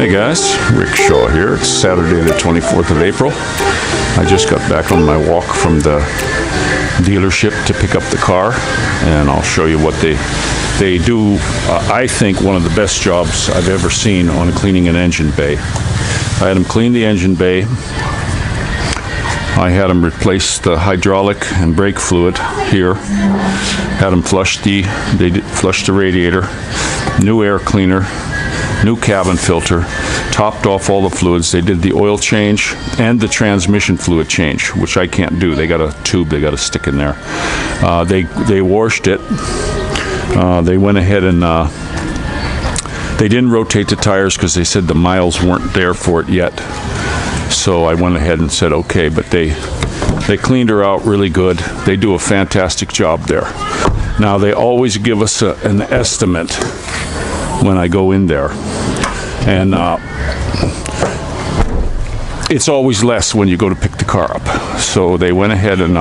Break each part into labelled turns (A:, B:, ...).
A: Hey guys, Rick Shaw here. It's Saturday the 24th of April. I just got back on my walk from the dealership to pick up the car, and I'll show you what they do. I think one of the best jobs I've ever seen on cleaning an engine bay. I had them clean the engine bay. I had them replace the hydraulic and brake fluid here. Had them flush the radiator, new air cleaner, new cabin filter, topped off all the fluids. They did the oil change and the transmission fluid change, which I can't do. They got a tube they got to stick in there. They washed it. They went ahead and they didn't rotate the tires because they said the miles weren't there for it yet. So I went ahead and said okay, but they cleaned her out really good. They do a fantastic job there. Now they always give us an estimate when I go in there, and it's always less when you go to pick the car up. So they went ahead and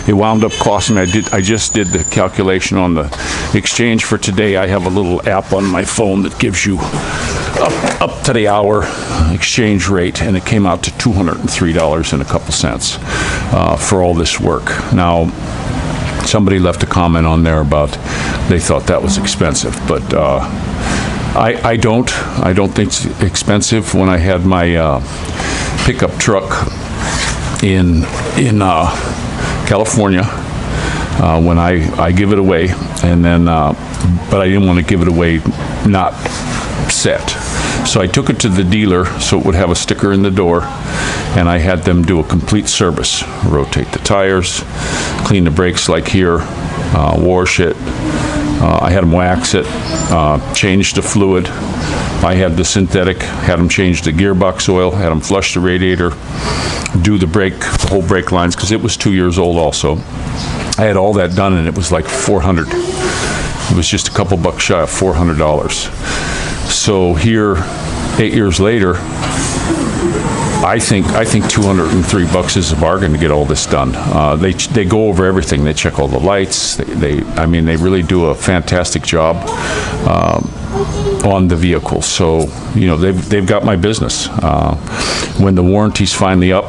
A: it wound up costing me. I just did the calculation on the exchange for today. I have a little app on my phone that gives you up to the hour exchange rate, and it came out to $203 and a couple cents for all this work. Now, somebody left a comment on there about they thought that was expensive, but I don't think it's expensive. When I had my pickup truck in California, when I give it away, and then but I didn't want to give it away not set. So I took it to the dealer so it would have a sticker in the door, and I had them do a complete service. Rotate the tires, clean the brakes like here, wash it. I had them wax it, change the fluid. I had the synthetic, had them change the gearbox oil, had them flush the radiator, do the whole brake lines, because it was 2 years old also. I had all that done, and it was like $400. It was just a couple bucks shy of $400. So here, 8 years later, I think $203 is a bargain to get all this done. They go over everything. They check all the lights. They really do a fantastic job on the vehicle. So they've got my business. When the warranty's finally up,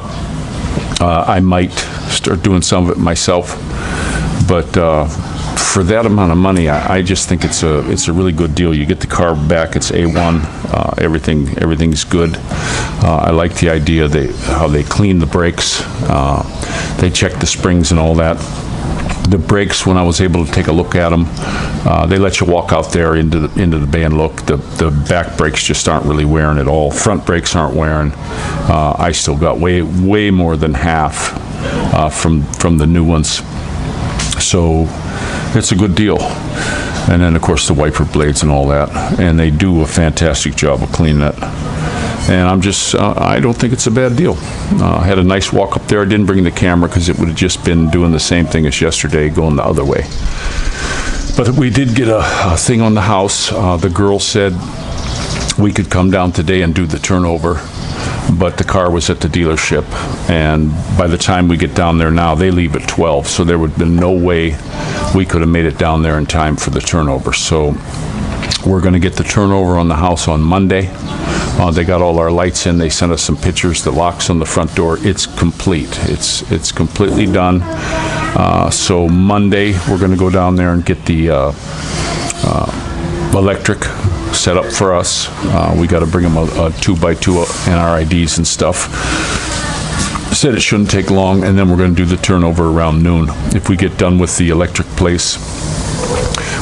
A: I might start doing some of it myself. But for that amount of money, I just think it's a really good deal. You get the car back, it's A1, everything's good. I like the idea how they clean the brakes, they check the springs and all that. The brakes, when I was able to take a look at them, they let you walk out there into the bay and look. The back brakes just aren't really wearing at all. Front brakes aren't wearing. I still got way more than half from the new ones. So it's a good deal. And then of course the wiper blades and all that, and they do a fantastic job of cleaning it. And I don't think it's a bad deal. I had a nice walk up there. I didn't bring the camera because it would have just been doing the same thing as yesterday, going the other way. But we did get a thing on the house. The girl said we could come down today and do the turnover, but the car was at the dealership, and by the time we get down there now, they leave at 12, so there would have been no way we could have made it down there in time for the turnover. So we're going to get the turnover on the house on Monday. They got all our lights in. They sent us some pictures. The locks on the front door, it's complete. It's completely done. So Monday we're going to go down there and get the electric set up for us. We got to bring them a 2x2 and our IDs and stuff. Said it shouldn't take long, and then we're going to do the turnover around noon. If we get done with the electric place,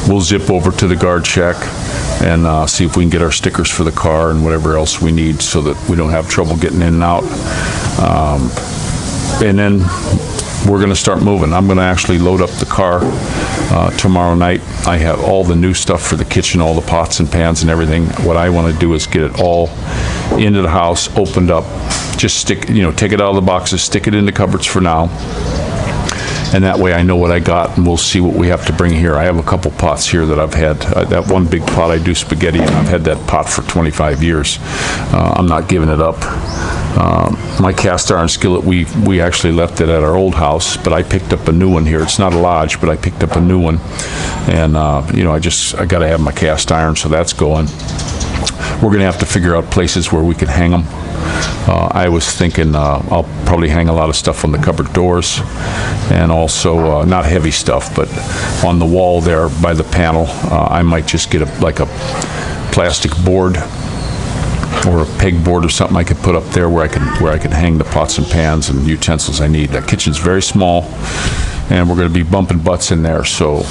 A: we'll zip over to the guard shack and see if we can get our stickers for the car and whatever else we need so that we don't have trouble getting in and out. And then we're going to start moving. I'm going to actually load up the car tomorrow night. I have all the new stuff for the kitchen, all the pots and pans and everything. What I want to do is get it all into the house, opened up, just take it out of the boxes, stick it in the cupboards for now. And that way I know what I got, and we'll see what we have to bring here. I have a couple pots here that I've had. That one big pot I do spaghetti in. I've had that pot for 25 years. I'm not giving it up. My cast iron skillet, we actually left it at our old house, but I picked up a new one here. It's not a Lodge, but I picked up a new one. And, I got to have my cast iron, so that's going. we're going to have to figure out places where we can hang them. I was thinking I'll probably hang a lot of stuff on the cupboard doors, and also not heavy stuff, but on the wall there by the panel, I might just get like a plastic board or a pegboard or something I could put up there where I can hang the pots and pans and utensils I need. That kitchen's very small, and we're going to be bumping butts in there. So,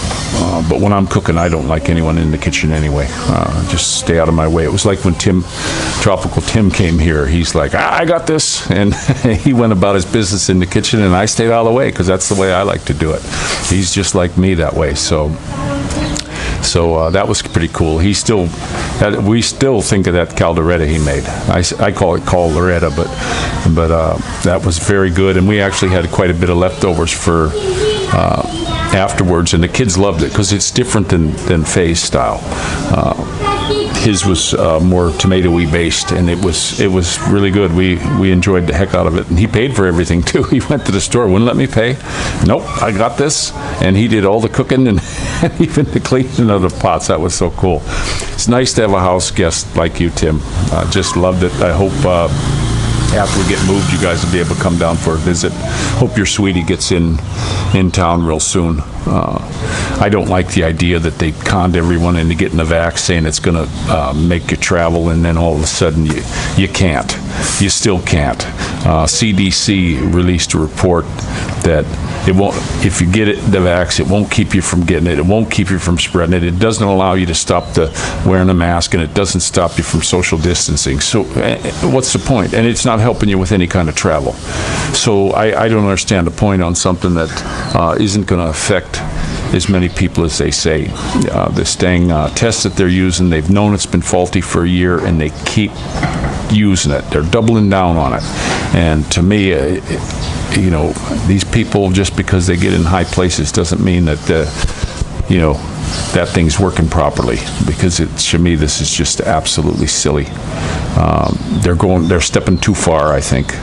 A: but when I'm cooking, I don't like anyone in the kitchen anyway. Just stay out of my way. It was like when Tropical Tim came here. He's like, I got this, and he went about his business in the kitchen, and I stayed out of the way because that's the way I like to do it. He's just like me that way. So that was pretty cool. We still think of that caldereta he made. I call it caldereta, but that was very good. And we actually had quite a bit of leftovers for afterwards, and the kids loved it because it's different than Faye's style. His was more tomatoey based, and it was really good. We enjoyed the heck out of it, and he paid for everything too. He went to the store, wouldn't let me pay. Nope, I got this, and he did all the cooking and even the cleaning of the pots. That was so cool. It's nice to have a house guest like you, Tim. Just loved it. I hope after we get moved, you guys will be able to come down for a visit. Hope your sweetie gets in town real soon. I don't like the idea that they conned everyone into getting the vax, saying it's going to make you travel, and then all of a sudden you can't. You still can't. CDC released a report that it won't, if you get the vax, it won't keep you from getting it. It won't keep you from spreading it. It doesn't allow you to stop wearing a mask, and it doesn't stop you from social distancing. So what's the point? And it's not helping you with any kind of travel. So I don't understand the point on something that isn't going to affect as many people as they say. This dang test that they're using, they've known it's been faulty for a year, and they keep using it. They're doubling down on it. And to me, these people, just because they get in high places doesn't mean that, that thing's working properly, because to me, this is just absolutely silly. They're stepping too far, I think.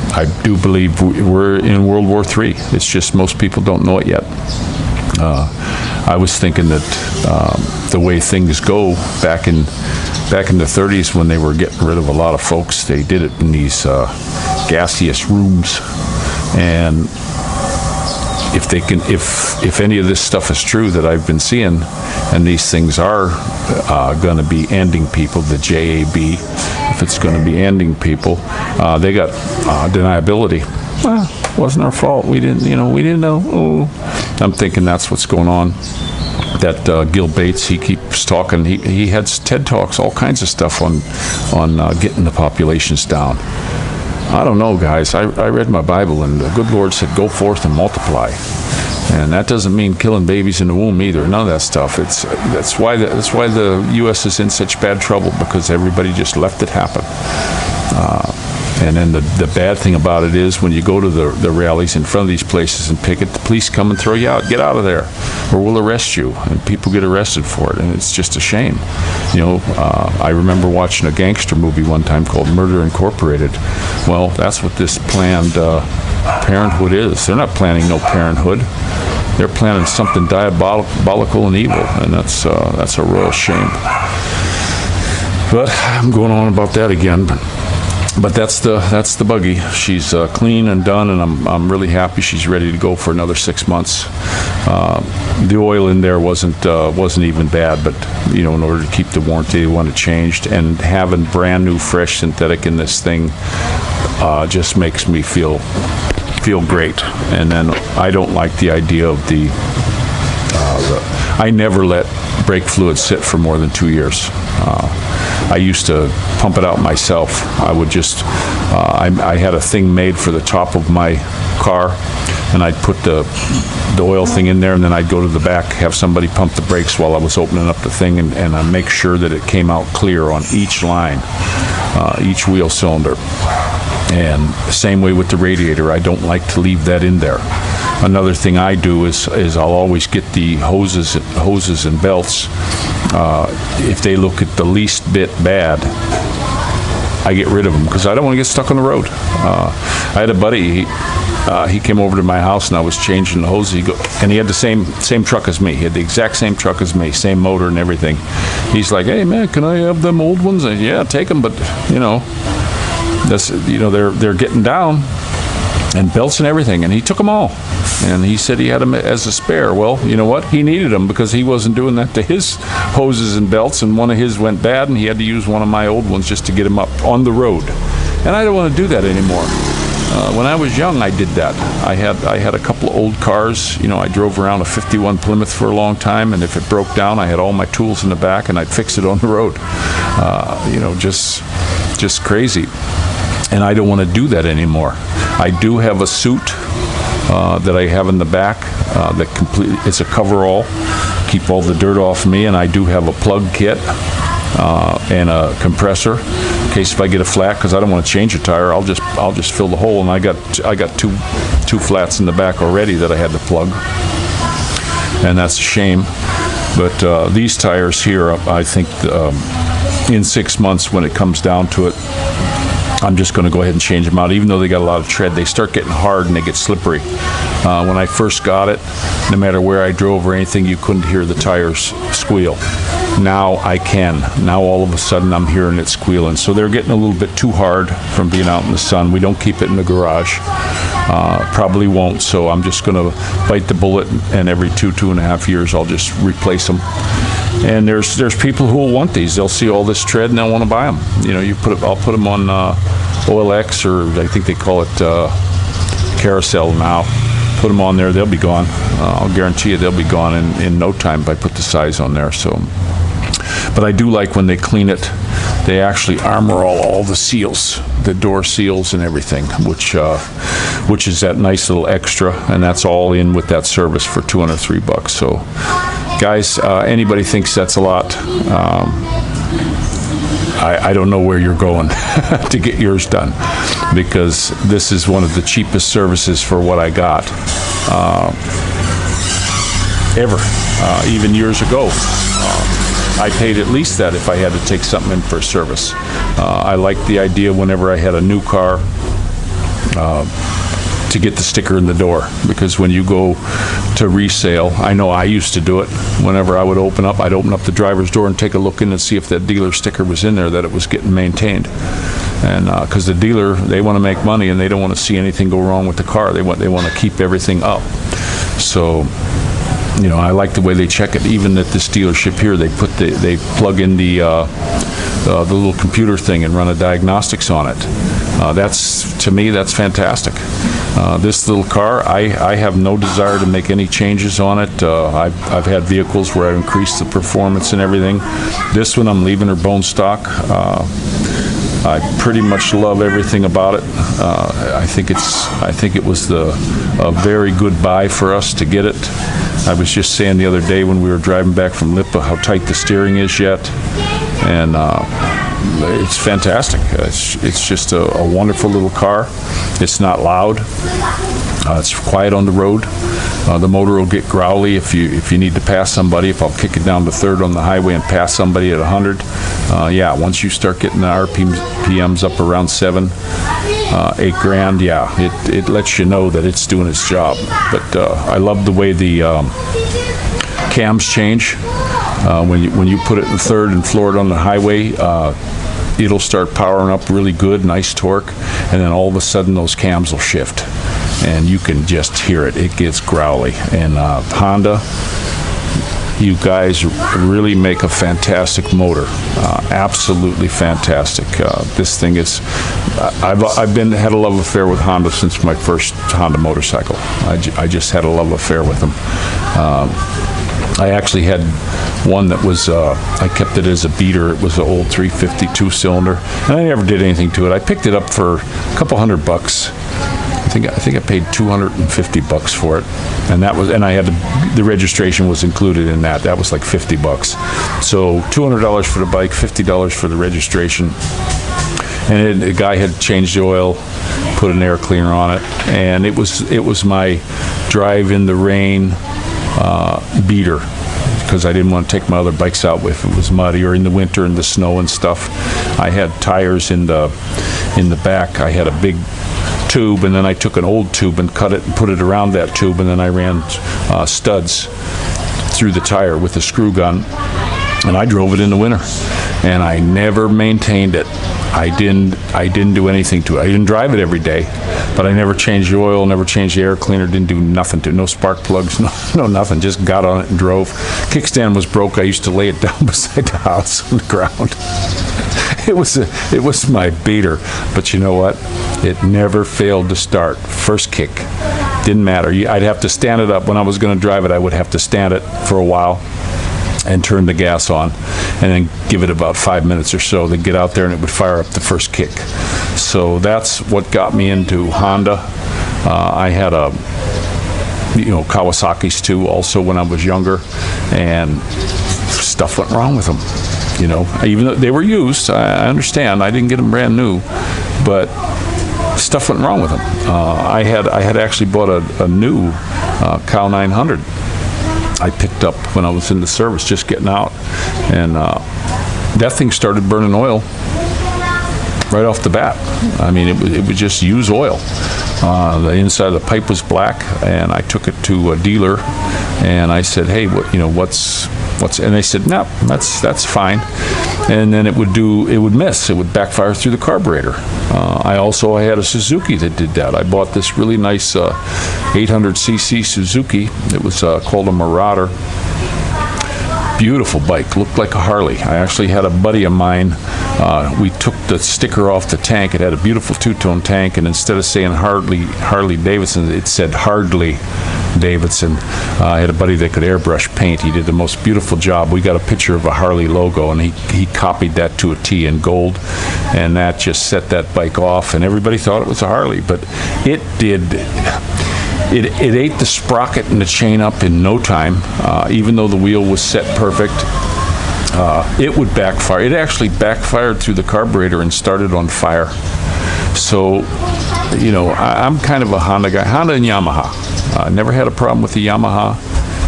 A: I do believe we're in World War III. It's just most people don't know it yet. I was thinking that the way things go back in the 30s, when they were getting rid of a lot of folks, they did it in these gaseous rooms. And if any of this stuff is true that I've been seeing, and these things are going to be ending people, the JAB, if it's going to be ending people, they got deniability. Well, it wasn't our fault. We didn't know. Oh. I'm thinking that's what's going on. That Gil Bates, he keeps talking. He had TED Talks, all kinds of stuff on getting the populations down. I don't know, guys. I read my Bible, and the good Lord said, "Go forth and multiply." And that doesn't mean killing babies in the womb either. None of that stuff. That's why the U.S. is in such bad trouble, because everybody just left it happen. And then the bad thing about it is, when you go to the rallies in front of these places and picket, the police come and throw you out. Get out of there, or we'll arrest you. And people get arrested for it, and it's just a shame. I remember watching a gangster movie one time called Murder Incorporated. Well, that's what this planned parenthood is. They're not planning no parenthood. They're planning something diabolical and evil, and that's a royal shame. But I'm going on about that again. But that's the buggy. She's clean and done, and I'm really happy. She's ready to go for another 6 months. The oil in there wasn't even bad, but in order to keep the warranty, they want it changed. And having brand new, fresh synthetic in this thing just makes me feel great. And then I don't like the idea of I never let brake fluid sit for more than 2 years. I used to pump it out myself. I would just, I had a thing made for the top of my car, and I'd put the oil thing in there, and then I'd go to the back, have somebody pump the brakes while I was opening up the thing, and I make sure that it came out clear on each line, each wheel cylinder. And the same way with the radiator, I don't like to leave that in there. Another thing I do is I'll always get the hoses and belts. If they look at the least bit bad, I get rid of them, because I don't want to get stuck on the road. I had a buddy, he came over to my house and I was changing the hose. And he had the same truck as me. He had the exact same truck as me, same motor and everything. He's like, "Hey man, can I have them old ones?" And yeah, take them, but they're getting down, and belts and everything. And he took them all. And he said he had them as a spare. Well, you know what? He needed them because he wasn't doing that to his hoses and belts, and one of his went bad, and he had to use one of my old ones just to get him up on the road. And I don't want to do that anymore. When I was young, I did that. I had a couple of old cars. I drove around a 51 Plymouth for a long time, and if it broke down, I had all my tools in the back, and I'd fix it on the road. Just crazy. And I don't want to do that anymore. I do have a suit that I have in the back that completely, it's a coverall, keep all the dirt off me, and I do have a plug kit and a compressor in case if I get a flat, because I don't want to change a tire. I'll just fill the hole, and I got two flats in the back already that I had to plug, and that's a shame. But these tires here, I think in 6 months, when it comes down to it, I'm just going to go ahead and change them out. Even though they got a lot of tread, they start getting hard and they get slippery. When I first got it, no matter where I drove or anything, you couldn't hear the tires squeal. Now I can. Now all of a sudden I'm hearing it squealing. So they're getting a little bit too hard from being out in the sun. We don't keep it in the garage. Probably won't. So I'm just going to bite the bullet, and every 2.5 years I'll just replace them. And there's people who will want these. They'll see all this tread and they'll want to buy them. I'll put them on OLX, or I think they call it Carousel now. Put them on there, they'll be gone. I'll guarantee you they'll be gone in no time if I put the size on there. So, but I do like when they clean it, they actually armor all the seals, the door seals and everything, which is that nice little extra, and that's all in with that service for $203. So, guys, anybody thinks that's a lot, I don't know where you're going to get yours done, because this is one of the cheapest services for what I got ever. Even years ago, I paid at least that if I had to take something in for service. I liked the idea whenever I had a new car to get the sticker in the door, because when you go to resale, I know I used to do it. Whenever I would I'd open up the driver's door and take a look in and see if that dealer sticker was in there, that it was getting maintained. And because the dealer, they want to make money and they don't want to see anything go wrong with the car. They want to keep everything up. So, I like the way they check it. Even at this dealership here, they plug in the little computer thing and run a diagnostics on it. To me, that's fantastic. This little car, I have no desire to make any changes on it. I've had vehicles where I've increased the performance and everything. This one, I'm leaving her bone stock. I pretty much love everything about it. I think it was a very good buy for us to get it. I was just saying the other day when we were driving back from Lipa how tight the steering is yet, and it's fantastic. It's just a wonderful little car. It's not loud. It's quiet on the road. The motor will get growly if you need to pass somebody. If I'll kick it down to third on the highway and pass somebody at 100, once you start getting the RPMs up around 7, $8,000, it lets you know that it's doing its job. But I love the way the cams change. When you put it in third and floor it on the highway, it'll start powering up really good, nice torque, and then all of a sudden those cams will shift, and you can just hear it. It gets growly. And Honda, you guys really make a fantastic motor. Absolutely fantastic. This thing is, I've had a love affair with Honda since my first Honda motorcycle. I just had a love affair with them. I actually had one that was, I kept it as a beater. It was an old 352 cylinder, and I never did anything to it. I picked it up for a couple $100. I think I paid $250 for it, and I had the registration was included in that. That was like $50. So $200 for the bike, $50 for the registration. And the guy had changed the oil, put an air cleaner on it, and it was my drive in the rain beater, because I didn't want to take my other bikes out if it was muddy or in the winter in the snow and stuff. I had tires in the back. I had a big tube, and then I took an old tube and cut it and put it around that tube, and then I ran studs through the tire with a screw gun, and I drove it in the winter, and I never maintained it. I didn't do anything to it. I didn't drive it every day, but I never changed the oil, never changed the air cleaner, didn't do nothing to it. No spark plugs, no nothing. Just got on it and drove. Kickstand was broke. I used to lay it down beside the house on the ground. It was my beater, but you know what? It never failed to start. First kick, didn't matter. I'd have to stand it up. When I was going to drive it, I would have to stand it for a while and turn the gas on, and then give it about 5 minutes or so. Then get out there and it would fire up the first kick. So that's what got me into Honda. I had Kawasaki's too, also when I was younger, and stuff went wrong with them. Even though they were used, I understand. I didn't get them brand new, but stuff went wrong with them. I had actually bought a new Cal 900. I picked up when I was in the service, just getting out, and that thing started burning oil right off the bat. I mean, it would just use oil. The inside of the pipe was black, and I took it to a dealer, and I said, "Hey, what's?" And they said, "No, that's fine." And then it would miss. It would backfire through the carburetor. I had a Suzuki that did that. I bought this really nice 800cc Suzuki. It was called a Marauder. Beautiful bike, looked like a Harley. I actually had a buddy of mine, we took the sticker off the tank. It had a beautiful two-tone tank, and instead of saying Harley Davidson, it said Hardly Davidson. I had a buddy that could airbrush paint. He did the most beautiful job. We got a picture of a Harley logo, and he copied that to a T in gold, and that just set that bike off, and everybody thought it was a Harley, but it did. It ate the sprocket and the chain up in no time, even though the wheel was set perfect. It would backfire. It actually backfired through the carburetor and started on fire. So, I'm kind of a Honda guy. Honda and Yamaha. I never had a problem with the Yamaha,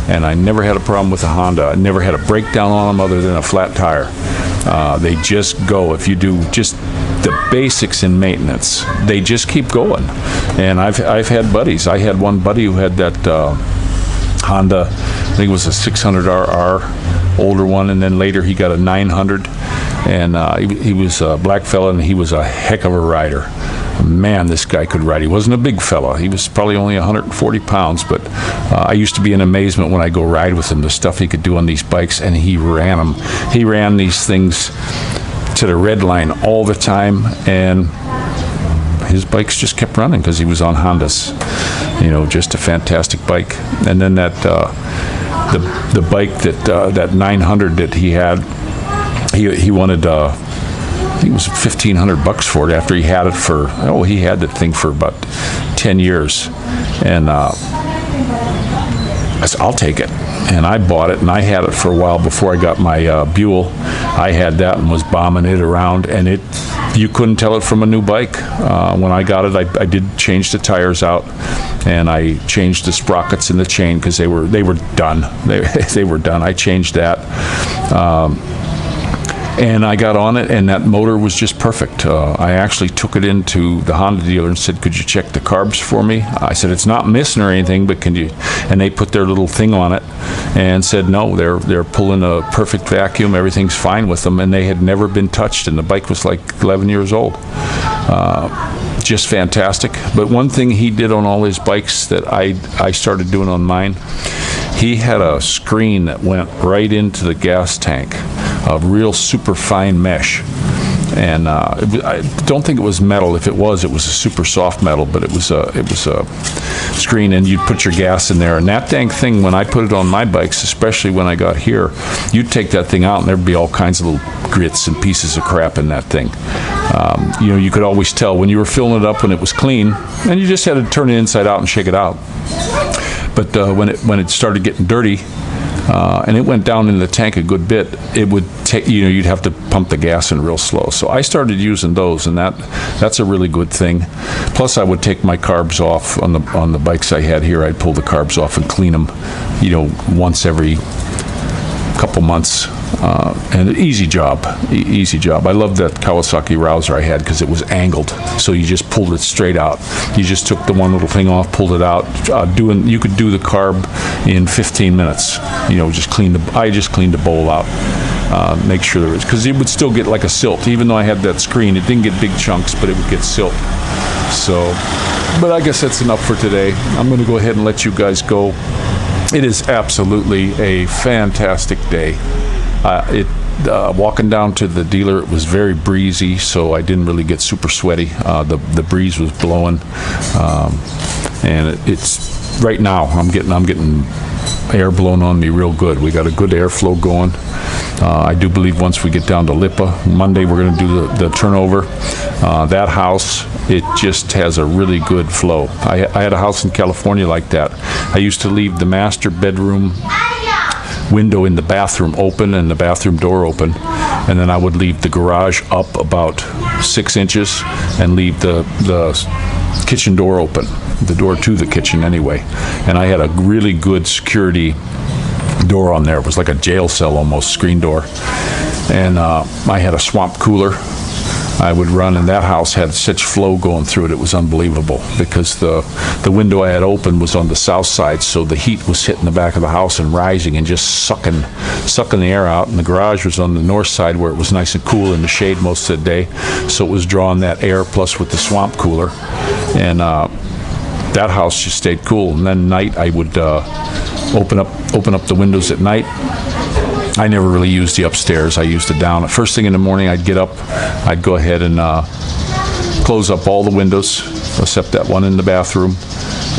A: and I never had a problem with the Honda. I never had a breakdown on them other than a flat tire. They just go. If you do just the basics in maintenance, they just keep going. And I've had buddies. I had one buddy who had that Honda, I think it was a 600RR, older one, and then later he got a 900, and he was a black fella, and he was a heck of a rider. Man, this guy could ride. He wasn't a big fella. He was probably only 140 pounds, but I used to be in amazement when I go ride with him, the stuff he could do on these bikes, and he ran them. He ran these things to the red line all the time, and his bikes just kept running because he was on Hondas. Just a fantastic bike. And then that the bike that 900 that he had, he wanted I think it was $1,500 for it after he had it for, he had that thing for about 10 years. And I said, I'll take it. And I bought it, and I had it for a while before I got my Buell. I had that and was bombing it around, and you couldn't tell it from a new bike. When I got it, I did change the tires out, and I changed the sprockets in the chain because they were done. They were done. I changed that. And I got on it, and that motor was just perfect. I actually took it into the Honda dealer and said, "Could you check the carbs for me?" I said, "It's not missing or anything, but can you?" And they put their little thing on it and said, "No, they're pulling a perfect vacuum. Everything's fine with them," and they had never been touched, and the bike was like 11 years old. Just fantastic. But one thing he did on all his bikes that I started doing on mine, he had a screen that went right into the gas tank, a real super fine mesh, and I don't think it was metal. If it was a super soft metal, but it was a screen, and you'd put your gas in there. And that dang thing, when I put it on my bikes, especially when I got here, you'd take that thing out, and there'd be all kinds of little grits and pieces of crap in that thing. You could always tell when you were filling it up when it was clean, and you just had to turn it inside out and shake it out. But when it started getting dirty, and it went down in the tank a good bit, it would take, you'd have to pump the gas in real slow. So I started using those, and that's a really good thing. Plus, I would take my carbs off on the bikes I had here. I'd pull the carbs off and clean them, once every couple months. And easy job, easy job. I loved that Kawasaki Rouser I had because it was angled, so you just pulled it straight out. You just took the one little thing off, pulled it out. You could do the carb in 15 minutes. I just cleaned the bowl out. Make sure there was, because it would still get like a silt. Even though I had that screen, it didn't get big chunks, but it would get silt. So, but I guess that's enough for today. I'm going to go ahead and let you guys go. It is absolutely a fantastic day. Walking down to the dealer, it was very breezy, so I didn't really get super sweaty. The breeze was blowing, and it's right now. I'm getting air blown on me real good. We got a good airflow going. I do believe once we get down to Lipa Monday, we're going to do the turnover. That house, it just has a really good flow. I had a house in California like that. I used to leave the master bedroom window in the bathroom open and the bathroom door open, and then I would leave the garage up about 6 inches and leave the kitchen door open, the door to the kitchen anyway. And I had a really good security door on there. It was like a jail cell almost, screen door. And I had a swamp cooler I would run, and that house had such flow going through it, it was unbelievable, because the window I had open was on the south side, so the heat was hitting the back of the house and rising and just sucking the air out, and the garage was on the north side where it was nice and cool in the shade most of the day, so it was drawing that air plus with the swamp cooler, and that house just stayed cool. And then night I would open up the windows at night. I never really used the upstairs. I used it down. First thing in the morning, I'd get up, I'd go ahead and close up all the windows, except that one in the bathroom,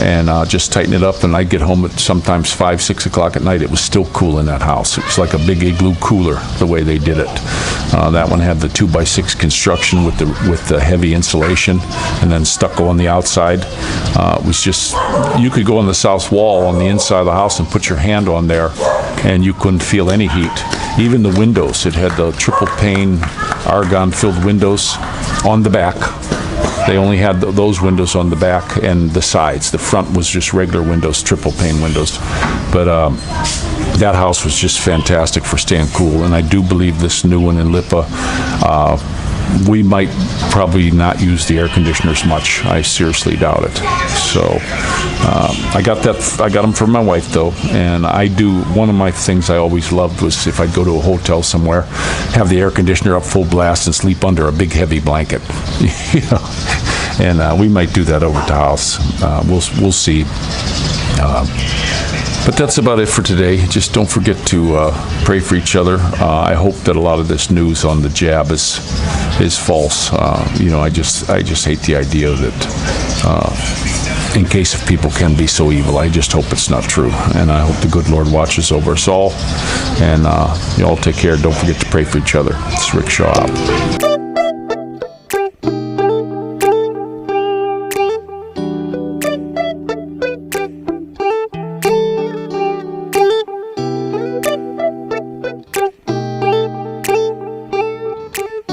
A: and just tighten it up, and I'd get home at sometimes 5, 6 o'clock at night. It was still cool in that house. It was like a big igloo cooler, the way they did it. That one had the 2x6 construction with the heavy insulation, and then stucco on the outside. It was just, you could go on the south wall on the inside of the house and put your hand on there, and you couldn't feel any heat. Even the windows, it had the triple pane argon-filled windows on the back. They only had those windows on the back and the sides. The front was just regular windows, triple pane windows. But that house was just fantastic for staying cool. And I do believe this new one in Lipa, we might probably not use the air conditioners much. I seriously doubt it. So I got them for my wife though, and one of my things I always loved was if I'd go to a hotel somewhere, have the air conditioner up full blast and sleep under a big heavy blanket. And we might do that over at the house. We'll see. But that's about it for today. Just don't forget to pray for each other. I hope that a lot of this news on the jab is false. I just hate the idea that in case if people can be so evil, I just hope it's not true. And I hope the good Lord watches over us all. And you all take care. Don't forget to pray for each other. It's Rick Shaw out.